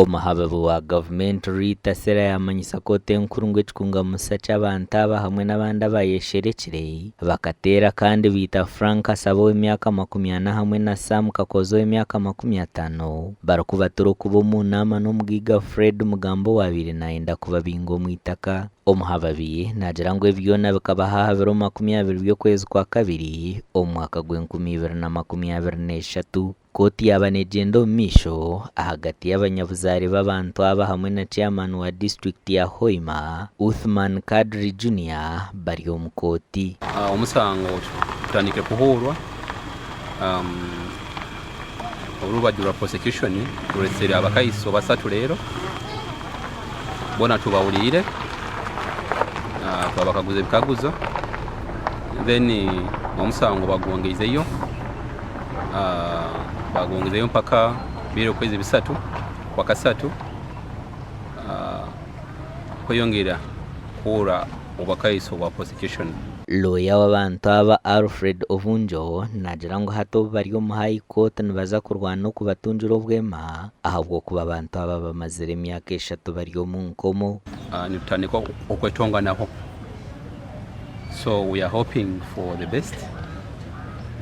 Omuhababu wa gavumenti Rita Sera yamanyisa kote enkuru ngu ekikunga musa ky'abantu aba hamwe n'abandi abayesherekire bakateera kandi bita Frank Asaba w'emyaka 40 hamwe na Sam Kakozo w'emyaka 50 barikubatura okuba omu nama n'omugiga Fred Mugambo wabire nayenda kubabinga omu itaka. Omuhababi nagira ngu ebyona bikaba hahabire 20 by'okwezi kwa kabiri omu mwaka gw'2023. Koti yaba negenda omu maisho ahagati y'abanyabuzaare b'abantu aba hamwe na chairman wa district ya Hoima Uthman Kadri Jr. bari omu koti. Omusango tutandike kuhurwa olubajju lwa prosecution tulesere abakaiso basatu leero bona tubawulire twabakaguza ebikaguzo then omusango bagwongeizeyo mpaka biro kwezi bisatu kwa kasatu kweyongera kuhura obakaiso bwa prosecution. Lawyer w'abantu aba Alfred Ovunjo nagira ngu hato bari omu high court nibaza kurwana okubatungira obwema ahabw'okuba abantu aba bamazire emyaka 3 bari omu nkomo. Nitutandika okwetonganaho, so we are hoping for the best.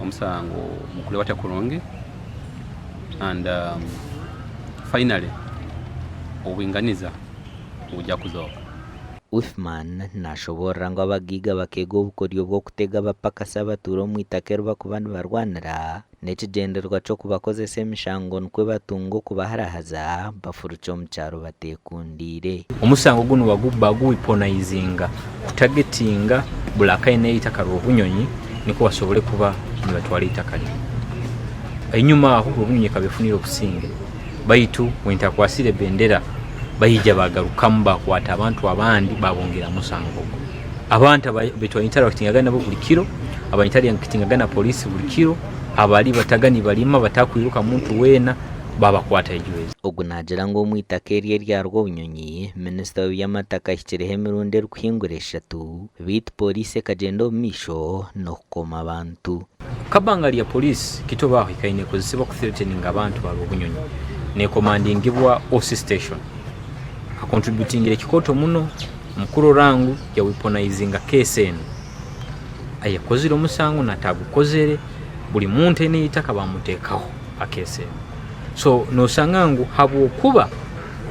Omusango mukule watya kurungi and finally obwinganiza bujja kuzoka. Uthman nashoborra ngu abagiga bakega obukoryo bw'okutega abapakasi abatuura omu itaka eri bakuba nibarwanira n'ekigendererwa ky'okubakozesa emishango nikwe batunga okubaharahaza bafurukye omu kyaro batekundiire. Omusango guno bagwiponayizinga kutagetinga buli akaine eitaka ly'obunyonyi niko basobole kuba nibatwala eitaka lye. Enyuma aho obunyonyi kabefunire obusinge baitu wentakwasire bendera bayija bagarukamu bakwata abantu abandi babongera musango. Abantu betwanyitara bakitingagana bo buli kiro, abanyitari yakitingagana polisi buli kiro, abali batagani balima batakwiruka muntu wena babakwata ejuwezi. Ogunagira ngo omu itaka eryarwo obunyonyi minisita w'ebyamataka hikireho emirundi erikuhingura 3 bitu polisi ekagenda omu maisho n'okukoma abantu. Kabanga lya polisi kitobaho ikaine kozesebwa ku threatening abantu bali obunyonyi nekomandingibwa OC station akontributingire kikoto muno mukuru rangu ya weaponizinga case eno ayakozire omusango natagukozere buli muntu ene itaka bamutekaho akese. So nosangangu habo kuba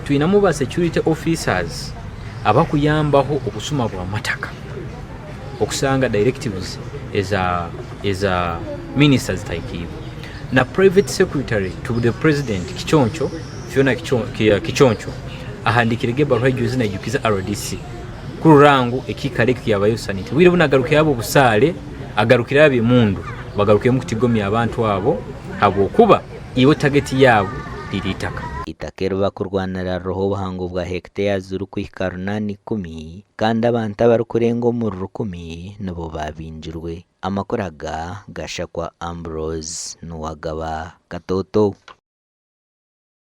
tuinamu ba security officers abakuyambaho okusuma bwa mataka okusanga directives eza ministers taikibu na private secretary to the president Kichoncho Fiona Kichoncho ahandikirege barua juzi na yukiza RDC kurangu ekikaleki yabayo sanity wire bunagaruke yabo busale agarukira yabe mundu bagaruke mu kutigomi abantu abo kuba iwo target yabo liritaka. Itakero bakurwanira roho buhango bwa hectare zuru kwika 810 kandi abantu abarukurengo mu 10 nabo babinjirwe. Amakoraga gashakwa Ambrose Nuwagaba Katoto.